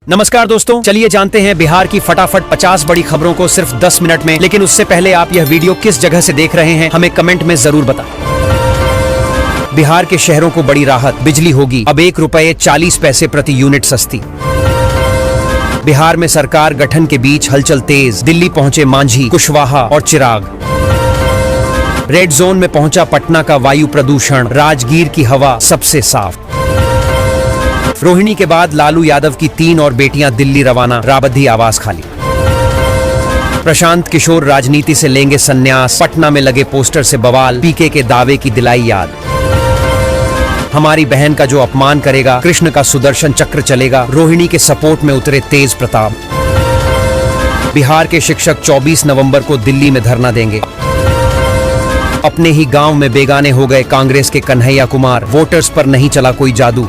नमस्कार दोस्तों, चलिए जानते हैं बिहार की फटाफट 50 बड़ी खबरों को सिर्फ 10 मिनट में। लेकिन उससे पहले आप यह वीडियो किस जगह से देख रहे हैं हमें कमेंट में जरूर बताएं। बिहार के शहरों को बड़ी राहत, बिजली होगी अब ₹1.40 प्रति यूनिट सस्ती। बिहार में सरकार गठन के बीच हलचल तेज, दिल्ली पहुंचे मांझी, कुशवाहा और चिराग। रेड जोन में पहुंचा पटना का वायु प्रदूषण, राजगीर की हवा सबसे साफ। रोहिणी के बाद लालू यादव की 3 और बेटियां दिल्ली रवाना, राबधी आवास खाली। प्रशांत किशोर राजनीति से लेंगे संन्यास, पटना में लगे पोस्टर से बवाल, पीके के दावे की दिलाई याद। हमारी बहन का जो अपमान करेगा कृष्ण का सुदर्शन चक्र चलेगा, रोहिणी के सपोर्ट में उतरे तेज प्रताप। बिहार के शिक्षक 24 नवंबर को दिल्ली में धरना देंगे। अपने ही गांव में बेगाने हो गए कांग्रेस के कन्हैया कुमार, वोटर्स पर नहीं चला कोई जादू।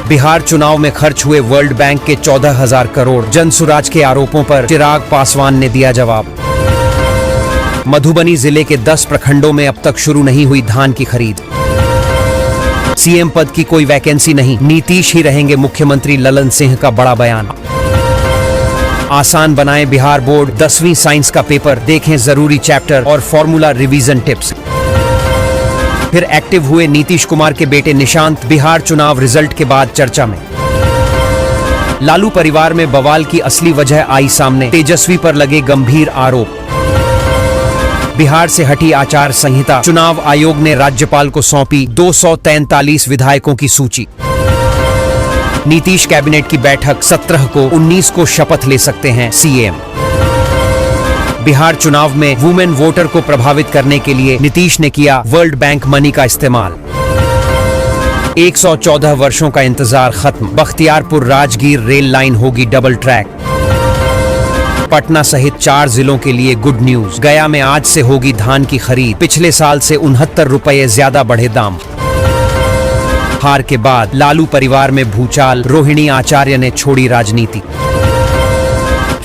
बिहार चुनाव में खर्च हुए वर्ल्ड बैंक के 14,000 करोड़, जनसुराज के आरोपों पर चिराग पासवान ने दिया जवाब। मधुबनी जिले के 10 प्रखंडों में अब तक शुरू नहीं हुई धान की खरीद। सीएम पद की कोई वैकेंसी नहीं, नीतीश ही रहेंगे मुख्यमंत्री, ललन सिंह का बड़ा बयान। आसान बनाए बिहार बोर्ड, 10वीं साइंस का पेपर, देखें जरूरी चैप्टर और फॉर्मूला रिवीजन टिप्स। फिर एक्टिव हुए नीतीश कुमार के बेटे निशांत, बिहार चुनाव रिजल्ट के बाद चर्चा में। लालू परिवार में बवाल की असली वजह आई सामने, तेजस्वी पर लगे गंभीर आरोप। बिहार से हटी आचार संहिता, चुनाव आयोग ने राज्यपाल को सौंपी 243 विधायकों की सूची। नीतीश कैबिनेट की बैठक 17 को, 19 को शपथ ले सकते हैं सीएम। बिहार चुनाव में वुमेन वोटर को प्रभावित करने के लिए नीतीश ने किया वर्ल्ड बैंक मनी का इस्तेमाल। 114 वर्षों का इंतजार खत्म, बख्तियारपुर राजगीर रेल लाइन होगी डबल ट्रैक। पटना सहित 4 जिलों के लिए गुड न्यूज, गया में आज से होगी धान की खरीद, पिछले साल से ₹69 ज्यादा बढ़े दाम। हार के बाद लालू परिवार में भूचाल, रोहिणी आचार्य ने छोड़ी राजनीति।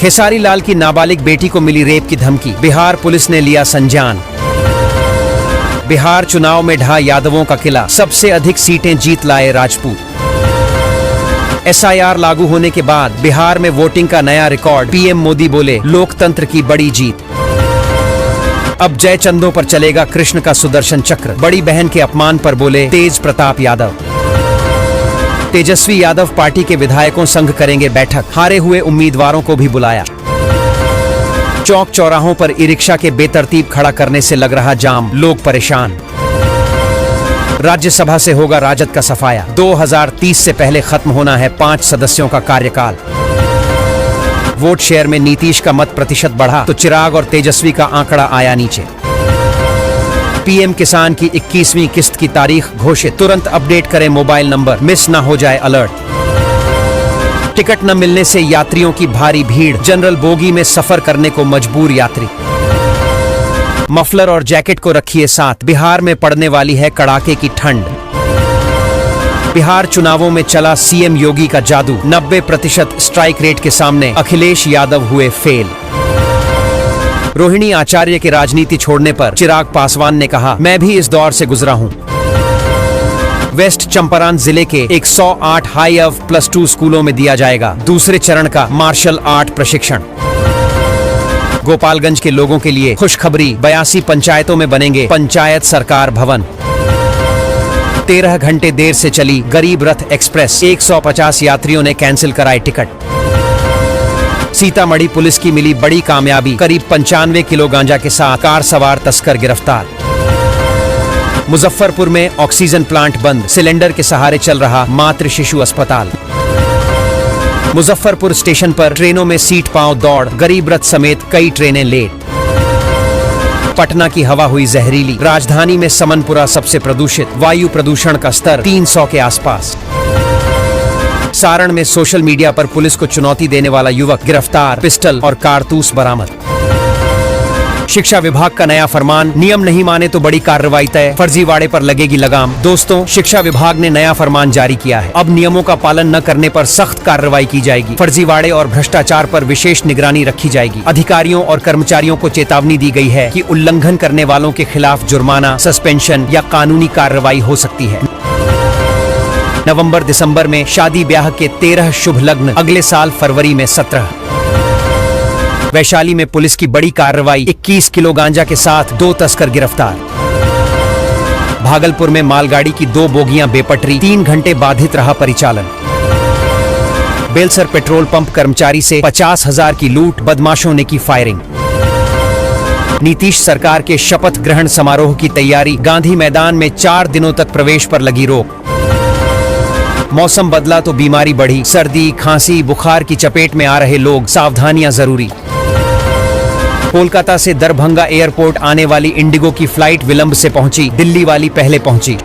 खेसारी लाल की नाबालिग बेटी को मिली रेप की धमकी, बिहार पुलिस ने लिया संज्ञान। बिहार चुनाव में ढहा यादवों का किला, सबसे अधिक सीटें जीत लाए राजपूत। एसआईआर लागू होने के बाद बिहार में वोटिंग का नया रिकॉर्ड, पीएम मोदी बोले लोकतंत्र की बड़ी जीत। अब जय चंदों पर चलेगा कृष्ण का सुदर्शन चक्र, बड़ी बहन के अपमान पर बोले तेज प्रताप यादव। तेजस्वी यादव पार्टी के विधायकों संग करेंगे बैठक, हारे हुए उम्मीदवारों को भी बुलाया। चौक चौराहों पर ई रिक्शा के बेतरतीब खड़ा करने से लग रहा जाम, लोग परेशान। राज्यसभा से होगा राजद का सफाया, 2030 से पहले खत्म होना है 5 सदस्यों का कार्यकाल। वोट शेयर में नीतीश का मत प्रतिशत बढ़ा तो चिराग और तेजस्वी का आंकड़ा आया नीचे। पीएम किसान की 21वीं किस्त की तारीख घोषित, तुरंत अपडेट करें मोबाइल नंबर, मिस ना हो जाए अलर्ट। टिकट न मिलने से यात्रियों की भारी भीड़, जनरल बोगी में सफर करने को मजबूर यात्री। मफलर और जैकेट को रखिए साथ, बिहार में पड़ने वाली है कड़ाके की ठंड। बिहार चुनावों में चला सीएम योगी का जादू, 90% स्ट्राइक रेट के सामने अखिलेश यादव हुए फेल। रोहिणी आचार्य के राजनीति छोड़ने पर चिराग पासवान ने कहा, मैं भी इस दौर से गुजरा हूं। वेस्ट चंपारण जिले के 108 हाई ऑफ +2 स्कूलों में दिया जाएगा दूसरे चरण का मार्शल आर्ट प्रशिक्षण। गोपालगंज के लोगों के लिए खुशखबरी, 82 पंचायतों में बनेंगे पंचायत सरकार भवन। 13 घंटे देर से चली गरीब रथ एक्सप्रेस, 150 यात्रियों ने कैंसिल कराए टिकट। सीतामढ़ी पुलिस की मिली बड़ी कामयाबी, करीब 95 किलो गांजा के साथ कार सवार तस्कर गिरफ्तार। मुजफ्फरपुर में ऑक्सीजन प्लांट बंद, सिलेंडर के सहारे चल रहा मातृ शिशु अस्पताल। मुजफ्फरपुर स्टेशन पर ट्रेनों में सीट पांव दौड़, गरीब रथ समेत कई ट्रेनें लेट। पटना की हवा हुई जहरीली, राजधानी में समनपुरा सबसे प्रदूषित, वायु प्रदूषण का स्तर 300 के आसपास। सारण में सोशल मीडिया पर पुलिस को चुनौती देने वाला युवक गिरफ्तार, पिस्टल और कारतूस बरामद। शिक्षा विभाग का नया फरमान, नियम नहीं माने तो बड़ी कार्रवाई तय, फर्जीवाड़े पर लगेगी लगाम। दोस्तों, शिक्षा विभाग ने नया फरमान जारी किया है, अब नियमों का पालन न करने पर सख्त कार्रवाई की जाएगी। फर्जीवाड़े और भ्रष्टाचार पर विशेष निगरानी रखी जाएगी। अधिकारियों और कर्मचारियों को चेतावनी दी गई है कि उल्लंघन करने वालों के खिलाफ जुर्माना, सस्पेंशन या कानूनी कार्रवाई हो सकती है। नवंबर दिसंबर में शादी ब्याह के 13 शुभ लग्न, अगले साल फरवरी में 17। वैशाली में पुलिस की बड़ी कार्रवाई, 21 किलो गांजा के साथ 2 तस्कर गिरफ्तार। भागलपुर में मालगाड़ी की 2 बोगियां बेपटरी, 3 घंटे बाधित रहा परिचालन। बेलसर पेट्रोल पंप कर्मचारी से 50,000 की लूट, बदमाशों ने की फायरिंग। नीतीश सरकार के शपथ ग्रहण समारोह की तैयारी, गांधी मैदान में 4 दिनों तक प्रवेश पर लगी रोक। मौसम बदला तो बीमारी बढ़ी, सर्दी खांसी बुखार की चपेट में आ रहे लोग, सावधानियां जरूरी। कोलकाता से दरभंगा एयरपोर्ट आने वाली इंडिगो की फ्लाइट विलंब से पहुंची, दिल्ली वाली पहले पहुंची।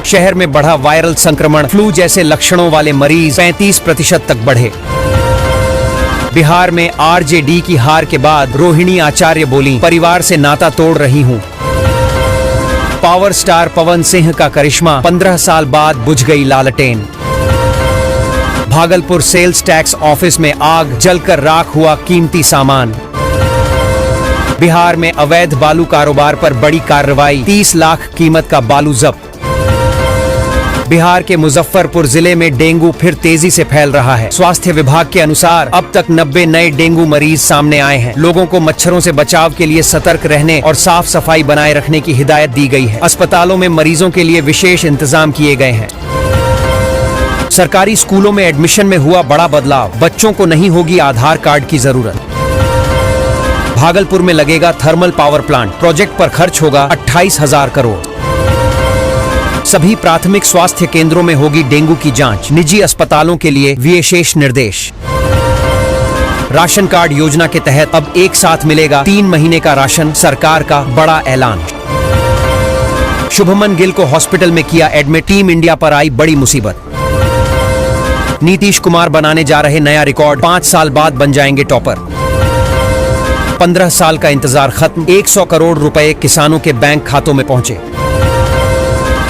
शहर में बढ़ा वायरल संक्रमण, फ्लू जैसे लक्षणों वाले मरीज 35% तक बढ़े। बिहार में आरजेडी की हार के बाद रोहिणी आचार्य बोली, परिवार से नाता तोड़ रही हूं। पावर स्टार पवन सिंह का करिश्मा, 15 साल बाद बुझ गई लालटेन। भागलपुर सेल्स टैक्स ऑफिस में आग, जलकर राख हुआ कीमती सामान। बिहार में अवैध बालू कारोबार पर बड़ी कार्रवाई, 30 लाख कीमत का बालू जब्त। बिहार के मुजफ्फरपुर जिले में डेंगू फिर तेजी से फैल रहा है। स्वास्थ्य विभाग के अनुसार अब तक 90 नए डेंगू मरीज सामने आए हैं। लोगों को मच्छरों से बचाव के लिए सतर्क रहने और साफ सफाई बनाए रखने की हिदायत दी गई है। अस्पतालों में मरीजों के लिए विशेष इंतजाम किए गए हैं। सरकारी स्कूलों में एडमिशन में हुआ बड़ा बदलाव, बच्चों को नहीं होगी आधार कार्ड की जरूरत। भागलपुर में लगेगा थर्मल पावर प्लांट, प्रोजेक्ट पर खर्च होगा 28,000 करोड़। सभी प्राथमिक स्वास्थ्य केंद्रों में होगी डेंगू की जांच, निजी अस्पतालों के लिए विशेष निर्देश। राशन कार्ड योजना के तहत अब एक साथ मिलेगा 3 महीने का राशन, सरकार का बड़ा ऐलान। शुभमन गिल को हॉस्पिटल में किया एडमिट, टीम इंडिया पर आई बड़ी मुसीबत। नीतीश कुमार बनाने जा रहे नया रिकॉर्ड, 5 साल बाद बन जाएंगे टॉपर। 15 साल का इंतजार खत्म, 100 करोड़ रुपए किसानों के बैंक खातों में पहुंचे।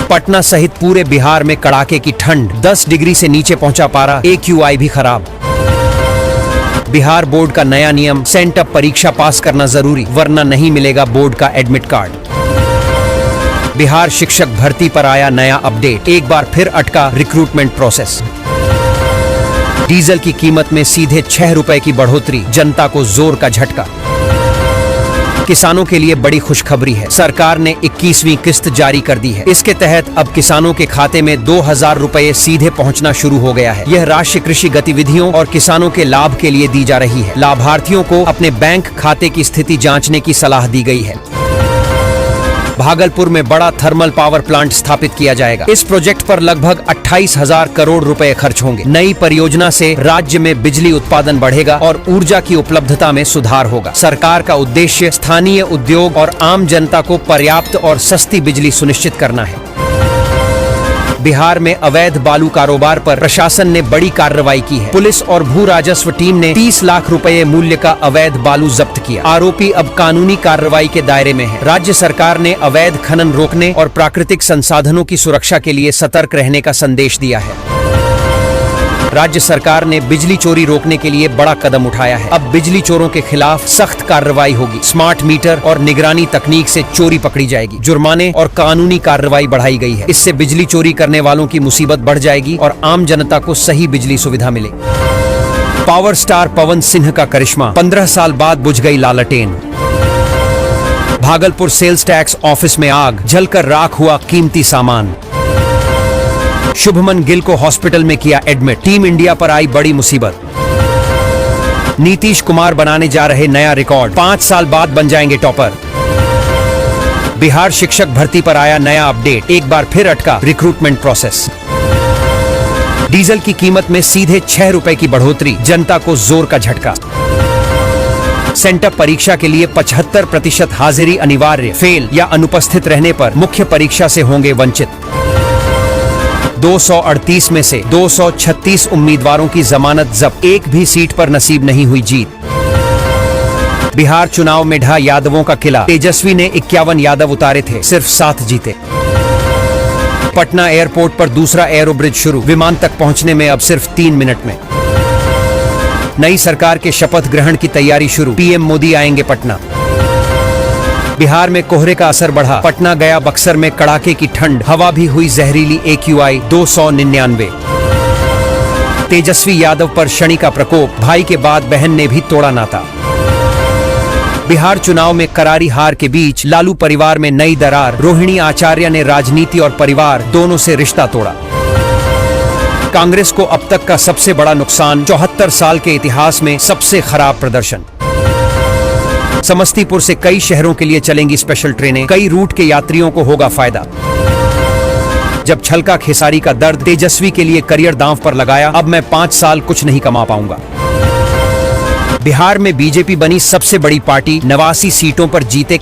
पटना सहित पूरे बिहार में कड़ाके की ठंड, 10 डिग्री से नीचे पहुंचा पारा, AQI भी खराब। बिहार बोर्ड का नया नियम, सेंटअप परीक्षा पास करना जरूरी, वरना नहीं मिलेगा बोर्ड का एडमिट कार्ड। बिहार शिक्षक भर्ती पर आया नया अपडेट, एक बार फिर अटका रिक्रूटमेंट प्रोसेस। डीजल की कीमत में सीधे 6 रुपए की बढ़ोतरी, जनता को जोर का झटका। किसानों के लिए बड़ी खुशखबरी है, सरकार ने 21वीं किस्त जारी कर दी है। इसके तहत अब किसानों के खाते में 2,000 रुपए सीधे पहुंचना शुरू हो गया है। यह राशि कृषि गतिविधियों और किसानों के लाभ के लिए दी जा रही है। लाभार्थियों को अपने बैंक खाते की स्थिति जांचने की सलाह दी गई है। भागलपुर में बड़ा थर्मल पावर प्लांट स्थापित किया जाएगा। इस प्रोजेक्ट पर लगभग 28,000 करोड़ रुपए खर्च होंगे। नई परियोजना से राज्य में बिजली उत्पादन बढ़ेगा और ऊर्जा की उपलब्धता में सुधार होगा। सरकार का उद्देश्य स्थानीय उद्योग और आम जनता को पर्याप्त और सस्ती बिजली सुनिश्चित करना है। बिहार में अवैध बालू कारोबार पर प्रशासन ने बड़ी कार्रवाई की है। पुलिस और भू राजस्व टीम ने 30 लाख रुपए मूल्य का अवैध बालू जब्त किया। आरोपी अब कानूनी कार्रवाई के दायरे में है। राज्य सरकार ने अवैध खनन रोकने और प्राकृतिक संसाधनों की सुरक्षा के लिए सतर्क रहने का संदेश दिया है। राज्य सरकार ने बिजली चोरी रोकने के लिए बड़ा कदम उठाया है। अब बिजली चोरों के खिलाफ सख्त कार्रवाई होगी। स्मार्ट मीटर और निगरानी तकनीक से चोरी पकड़ी जाएगी। जुर्माने और कानूनी कार्रवाई बढ़ाई गई है। इससे बिजली चोरी करने वालों की मुसीबत बढ़ जाएगी और आम जनता को सही बिजली सुविधा मिलेगी। पावर स्टार पवन सिंह का करिश्मा, 15 साल बाद बुझ गई लालटेन। भागलपुर सेल्स टैक्स ऑफिस में आग, जलकर राख हुआ कीमती सामान। शुभमन गिल को हॉस्पिटल में किया एडमिट, टीम इंडिया पर आई बड़ी मुसीबत। नीतीश कुमार बनाने जा रहे नया रिकॉर्ड, 5 साल बाद बन जाएंगे टॉपर। बिहार शिक्षक भर्ती पर आया नया अपडेट, एक बार फिर अटका रिक्रूटमेंट प्रोसेस। डीजल की कीमत में सीधे 6 रुपए की बढ़ोतरी, जनता को जोर का झटका। सेंटअप परीक्षा के लिए 75% हाजिरी अनिवार्य, फेल या अनुपस्थित रहने पर मुख्य परीक्षा से होंगे वंचित। 238 में से 236 उम्मीदवारों की जमानत जब्त, एक भी सीट पर नसीब नहीं हुई जीत। बिहार चुनाव में ढहा यादवों का किला, तेजस्वी ने 51 यादव उतारे थे, सिर्फ 7 जीते। पटना एयरपोर्ट पर दूसरा एयरो ब्रिज शुरू, विमान तक पहुंचने में अब सिर्फ 3 मिनट में। नई सरकार के शपथ ग्रहण की तैयारी शुरू, पीएम मोदी आएंगे पटना। बिहार में कोहरे का असर बढ़ा, पटना गया बक्सर में कड़ाके की ठंड, हवा भी हुई जहरीली, AQI 299। तेजस्वी यादव पर शनि का प्रकोप, भाई के बाद बहन ने भी तोड़ा नाता। बिहार चुनाव में करारी हार के बीच लालू परिवार में नई दरार, रोहिणी आचार्य ने राजनीति और परिवार दोनों से रिश्ता तोड़ा। कांग्रेस को अब तक का सबसे बड़ा नुकसान, 74 साल के इतिहास में सबसे खराब प्रदर्शन। समस्तीपुर से कई शहरों के लिए चलेंगी स्पेशल ट्रेनें, कई रूट के यात्रियों को होगा फायदा। जब छलका खेसारी का दर्द, तेजस्वी के लिए करियर दांव पर लगाया, अब मैं 5 साल कुछ नहीं कमा पाऊंगा। बिहार में बीजेपी बनी सबसे बड़ी पार्टी, 89 सीटों पर जीते